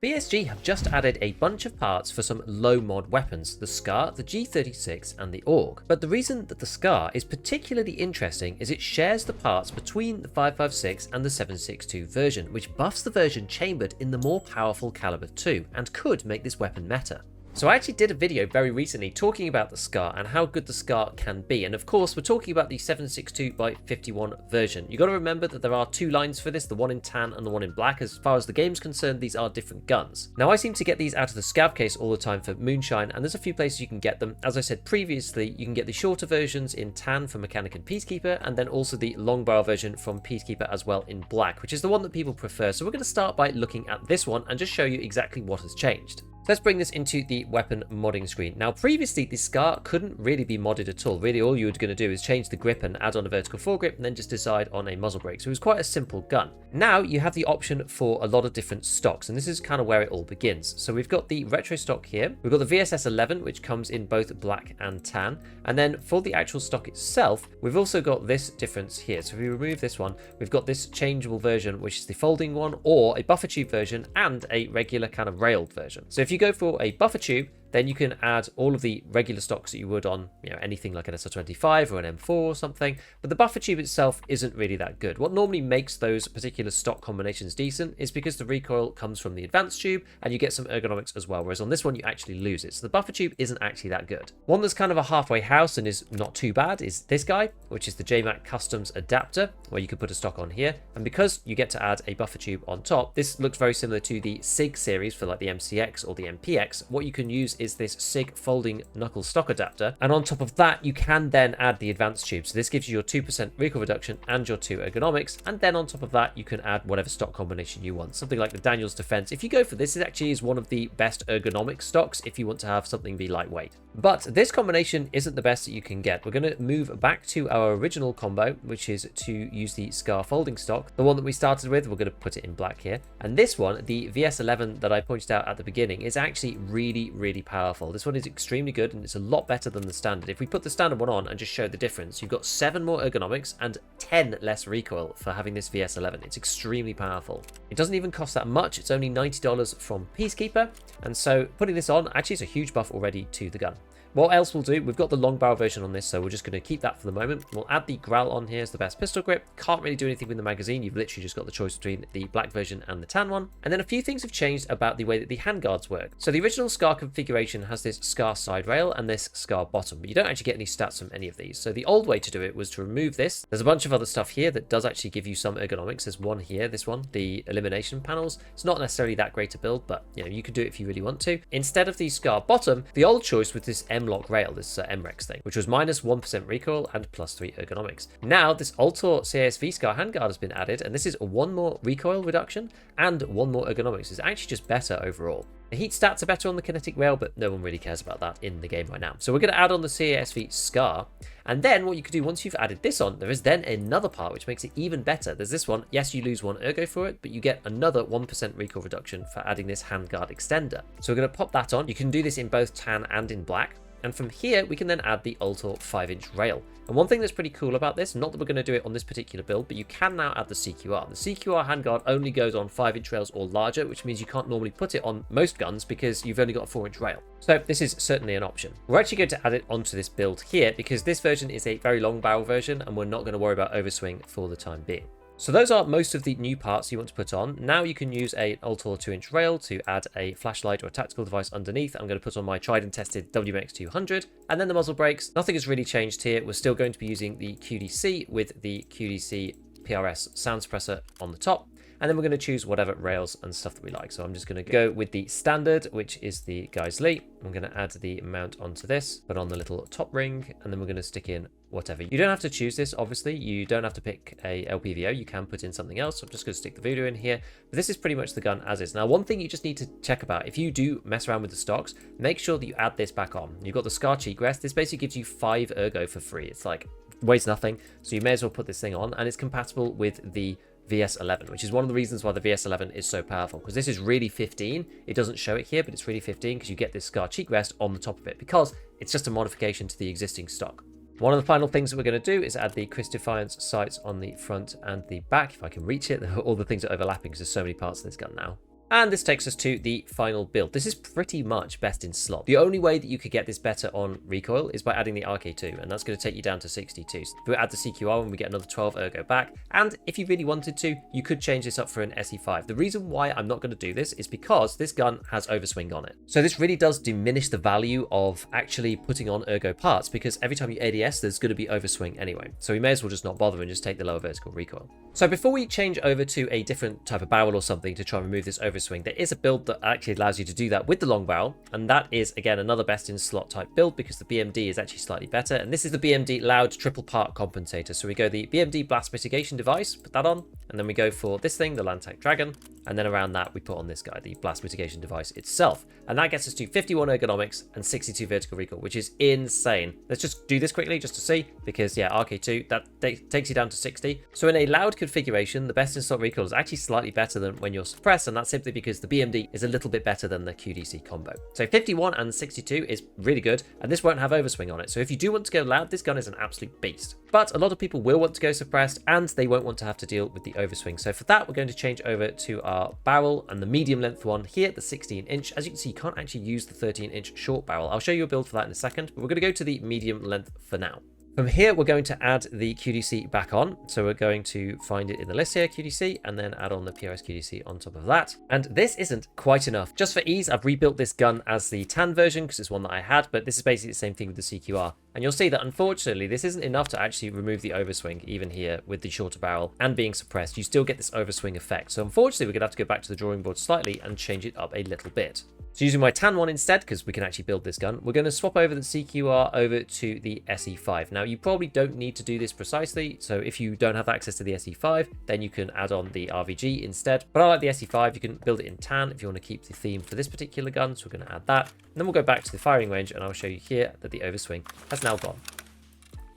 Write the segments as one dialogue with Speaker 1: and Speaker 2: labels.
Speaker 1: BSG have just added a bunch of parts for some low mod weapons, the SCAR, the G36 and the AUG. But the reason that the SCAR is particularly interesting is it shares the parts between the 5.56 and the 7.62 version, which buffs the version chambered in the more powerful caliber 2 and could make this weapon meta. So I actually did a video very recently talking about the SCAR and how good the SCAR can be, and of course we're talking about the 7.62x51 version. You got to remember that there are two lines for this, the one in tan and the one in black. As far as the game's concerned, these are different guns. Now I seem to get these out of the scav case all the time for Moonshine, and there's a few places you can get them. As I said previously, you can get the shorter versions in tan from Mechanic and Peacekeeper, and then also the long barrel version from Peacekeeper as well in black, which is the one that people prefer. So we're going to start by looking at this one and just show you exactly what has changed. Let's bring this into the weapon modding screen. Now previously the SCAR couldn't really be modded at all. Really all you were going to do is change the grip and add on a vertical foregrip and then just decide on a muzzle brake. So it was quite a simple gun. Now you have the option for a lot of different stocks, and this is kind of where it all begins. So we've got the retro stock here. We've got the VSS 11, which comes in both black and tan. And then for the actual stock itself, we've also got this difference here. So if we remove this one, we've got this changeable version, which is the folding one, or a buffer tube version and a regular kind of railed version. So if you go for a buffer tube, then you can add all of the regular stocks that you would on, anything like an SR25 or an M4 or something. But the buffer tube itself isn't really that good. What normally makes those particular stock combinations decent is because the recoil comes from the advanced tube and you get some ergonomics as well. Whereas on this one, you actually lose it. So the buffer tube isn't actually that good. One that's kind of a halfway house and is not too bad is this guy, which is the JMac Customs adapter, where you could put a stock on here. And because you get to add a buffer tube on top, this looks very similar to the SIG series for like the MCX or the MPX. What you can use is this SIG folding knuckle stock adapter, and on top of that you can then add the advanced tube. So this gives you your 2% recoil reduction and your 2 ergonomics, and then on top of that you can add whatever stock combination you want. Something like the Daniels Defense, if you go for this, it actually is one of the best ergonomic stocks if you want to have something be lightweight. But this combination isn't the best that you can get. We're going to move back to our original combo, which is to use the SCAR folding stock, the one that we started with. We're going to put it in black here, and this one, the VS11 that I pointed out at the beginning, is actually really powerful. This one is extremely good and it's a lot better than the standard. If we put the standard one on and just show the difference, you've got 7 more ergonomics and 10 less recoil for having this VS11. It's extremely powerful. It doesn't even cost that much. It's only $90 from Peacekeeper, and so putting this on actually is a huge buff already to the gun. What else we'll do, we've got the long barrel version on this, so we're just going to keep that for the moment. We'll add the Growl on here as the best pistol grip. Can't really do anything with the magazine. You've literally just got the choice between the black version and the tan one. And then a few things have changed about the way that the handguards work. So the original SCAR configuration has this SCAR side rail and this SCAR bottom, but you don't actually get any stats from any of these. So the old way to do it was to remove this. There's a bunch of other stuff here that does actually give you some ergonomics. There's one here, this one, the elimination panels. It's not necessarily that great to build, but you can do it if you really want to. Instead of the SCAR bottom, the old choice was this M-lock rail, this MREX thing, which was minus 1% recoil and plus 3 ergonomics. Now this Altor CASV SCAR handguard has been added, and this is 1 more recoil reduction and 1 more ergonomics. It's actually just better overall. The heat stats are better on the kinetic rail, but no one really cares about that in the game right now. So we're going to add on the CASV SCAR, and then what you can do once you've added this on, there is then another part which makes it even better. There's this one. Yes, you lose 1 ergo for it, but you get another 1% recoil reduction for adding this handguard extender. So we're going to pop that on. You can do this in both tan and in black. And from here, we can then add the Altor 5-inch rail. And one thing that's pretty cool about this, not that we're going to do it on this particular build, but you can now add the CQR. The CQR handguard only goes on 5-inch rails or larger, which means you can't normally put it on most guns because you've only got a 4-inch rail. So this is certainly an option. We're actually going to add it onto this build here because this version is a very long barrel version and we're not going to worry about overswing for the time being. So those are most of the new parts you want to put on. Now you can use a Altor 2-inch rail to add a flashlight or a tactical device underneath. I'm going to put on my tried and tested WMX200. And then the muzzle brakes. Nothing has really changed here. We're still going to be using the QDC with the QDC PRS sound suppressor on the top. And then we're going to choose whatever rails and stuff that we like. So I'm just going to go with the standard, which is the Guys Lee. I'm going to add the mount onto this, put on the little top ring, and then we're going to stick in whatever. You don't have to choose this, obviously. You don't have to pick a LPVO. You can put in something else. So I'm just going to stick the Voodoo in here. But this is pretty much the gun as is. Now, one thing you just need to check about, if you do mess around with the stocks, make sure that you add this back on. You've got the SCAR cheek rest. This basically gives you 5 ergo for free. It's like, weighs nothing. So you may as well put this thing on, and it's compatible with the VS11, which is one of the reasons why the VS11 is so powerful, because this is really 15. It doesn't show it here, but it's really 15 because you get this SCAR cheek rest on the top of it because it's just a modification to the existing stock. One of the final things that we're going to do is add the Chris Defiance sights on the front and the back. If I can reach it, all the things are overlapping because there's so many parts of this gun now. And this takes us to the final build. This is pretty much best in slot. The only way that you could get this better on recoil is by adding the RK2, and that's going to take you down to 62. So if we add the CQR and we get another 12 ergo back, and if you really wanted to, you could change this up for an SE5. The reason why I'm not going to do this is because this gun has overswing on it. So this really does diminish the value of actually putting on ergo parts, because every time you ADS, there's going to be overswing anyway. So we may as well just not bother and just take the lower vertical recoil. So before we change over to a different type of barrel or something to try and remove this overswing, there is a build that actually allows you to do that with the long barrel, and that is again another best in slot type build because the BMD is actually slightly better, and this is the BMD loud triple part compensator. So we go the BMD blast mitigation device, put that on, and then we go for this thing, the Lantac Dragon, and then around that we put on this guy, the blast mitigation device itself, and that gets us to 51 ergonomics and 62 vertical recoil, which is insane. Let's just do this quickly just to see, because yeah, RK2 that takes you down to 60. So in a loud configuration, the best in slot recoil is actually slightly better than when you're suppressed, and that's simply because the BMD is a little bit better than the QDC combo. So 51 and 62 is really good, and this won't have overswing on it. So if you do want to go loud, this gun is an absolute beast. But a lot of people will want to go suppressed, and they won't want to have to deal with the overswing. So for that, we're going to change over to our barrel and the medium length one here, the 16-inch. As you can see, you can't actually use the 13-inch short barrel. I'll show you a build for that in a second, but we're going to go to the medium length for now. From here, we're going to add the QDC back on. So we're going to find it in the list here, QDC, and then add on the PRS QDC on top of that. And this isn't quite enough. Just for ease, I've rebuilt this gun as the tan version because it's one that I had, but this is basically the same thing with the CQR. And you'll see that unfortunately, this isn't enough to actually remove the overswing, even here with the shorter barrel and being suppressed. You still get this overswing effect. So unfortunately, we're going to have to go back to the drawing board slightly and change it up a little bit. So using my tan one instead, because we can actually build this gun, we're going to swap over the CQR over to the SE5. Now, you probably don't need to do this precisely. So if you don't have access to the SE5, then you can add on the RVG instead. But I like the SE5. You can build it in tan if you want to keep the theme for this particular gun. So we're going to add that. And then we'll go back to the firing range, and I'll show you here that the overswing has now gone.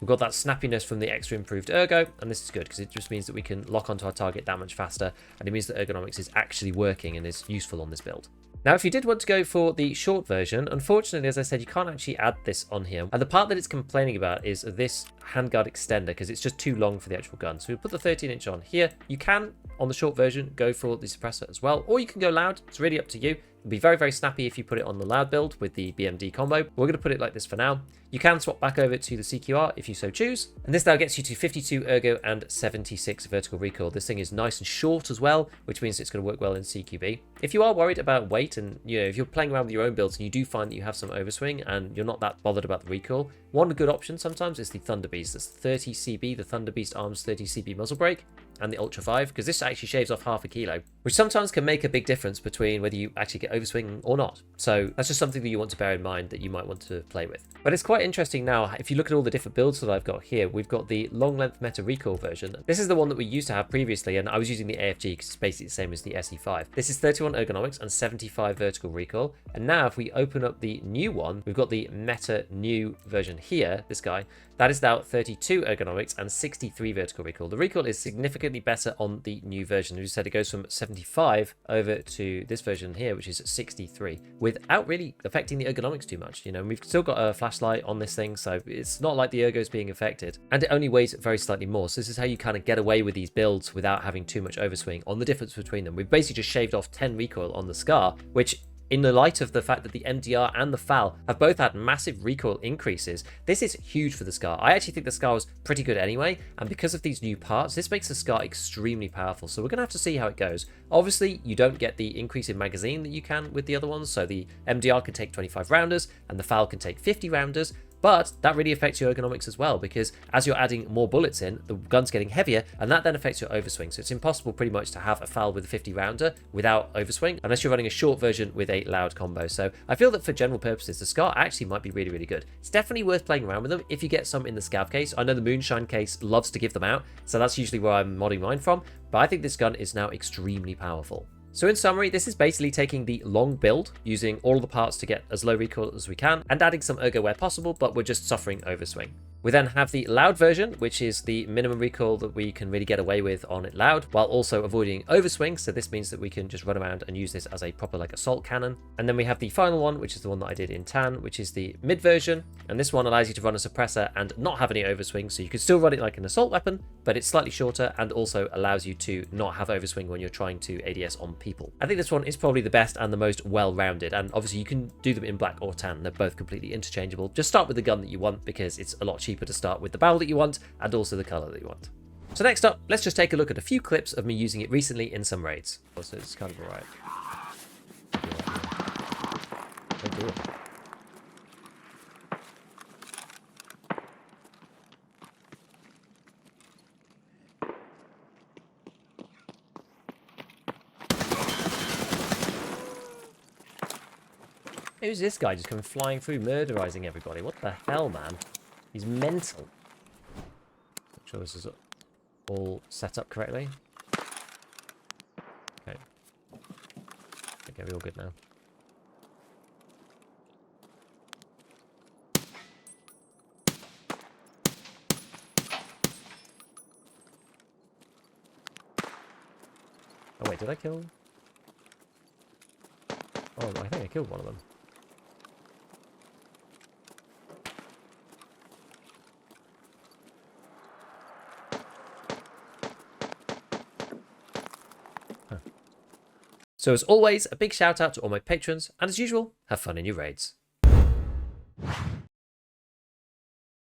Speaker 1: We've got that snappiness from the extra improved ergo, and this is good because it just means that we can lock onto our target that much faster, and it means that ergonomics is actually working and is useful on this build. Now, if you did want to go for the short version, unfortunately, as I said, you can't actually add this on here. And the part that it's complaining about is this handguard extender, because it's just too long for the actual gun. So we'll put the 13-inch on here. You can, on the short version, go for the suppressor as well, or you can go loud. It's really up to you. It'll be very, very snappy if you put it on the loud build with the BMD combo. We're going to put it like this for now. You can swap back over to the CQR if you so choose. And this now gets you to 52 ergo and 76 vertical recoil. This thing is nice and short as well, which means it's going to work well in CQB. If you are worried about weight and, you know, if you're playing around with your own builds and you do find that you have some overswing and you're not that bothered about the recoil, one good option sometimes is the Thunder Beast. That's 30 CB, the Thunder Beast Arms 30 CB muzzle brake, and the Ultra 5, because this actually shaves off half a kilo, which sometimes can make a big difference between whether you actually get overswing or not. So that's just something that you want to bear in mind that you might want to play with. But it's quite interesting now, if you look at all the different builds that I've got here, we've got the long length meta recoil version. This is the one that we used to have previously, and I was using the AFG because it's basically the same as the SE5. This is 31 ergonomics and 75 vertical recoil. And now if we open up the new one, we've got the meta new version here, this guy, that is now 32 ergonomics and 63 vertical recoil. The recoil is significantly better on the new version. As you said, it goes from 75 over to this version here, which is 63, without really affecting the ergonomics too much. You know, we've still got a flashlight on this thing, so it's not like the ergo is being affected, and it only weighs very slightly more. So this is how you kind of get away with these builds without having too much overswing on the difference between them. We've basically just shaved off 10 recoil on the Scar, which, in the light of the fact that the MDR and the FAL have both had massive recoil increases, this is huge for the Scar. I actually think the Scar was pretty good anyway, and because of these new parts, this makes the Scar extremely powerful. So we're going to have to see how it goes. Obviously, you don't get the increase in magazine that you can with the other ones, so the MDR can take 25 rounders, and the FAL can take 50 rounders, but that really affects your ergonomics as well, because as you're adding more bullets in, the gun's getting heavier, and that then affects your overswing. So it's impossible pretty much to have a FAL with a 50 rounder without overswing, unless you're running a short version with a loud combo. So I feel that for general purposes, the Scar actually might be really, really good. It's definitely worth playing around with them if you get some in the Scav case. I know the Moonshine case loves to give them out, so that's usually where I'm modding mine from, but I think this gun is now extremely powerful. So in summary, this is basically taking the long build, using all of the parts to get as low recoil as we can, and adding some ergo where possible, but we're just suffering overswing. We then have the loud version, which is the minimum recoil that we can really get away with on it loud, while also avoiding overswing. So this means that we can just run around and use this as a proper like assault cannon. And then we have the final one, which is the one that I did in tan, which is the mid version. And this one allows you to run a suppressor and not have any overswing. So you can still run it like an assault weapon, but it's slightly shorter and also allows you to not have overswing when you're trying to ADS on people. I think this one is probably the best and the most well-rounded. And obviously you can do them in black or tan. They're both completely interchangeable. Just start with the gun that you want because it's a lot cheaper to start with the barrel that you want and also the color that you want. So next up, let's just take a look at a few clips of me using it recently in some raids. Also, it's kind of alright. Who's this guy just coming flying through, murderizing everybody? What the hell, man? He's mental. Make sure this is all set up correctly. Okay. Okay, we're all good now. Oh wait, did I kill? Oh, I think I killed one of them. So as always, a big shout out to all my patrons, and as usual, have fun in your raids.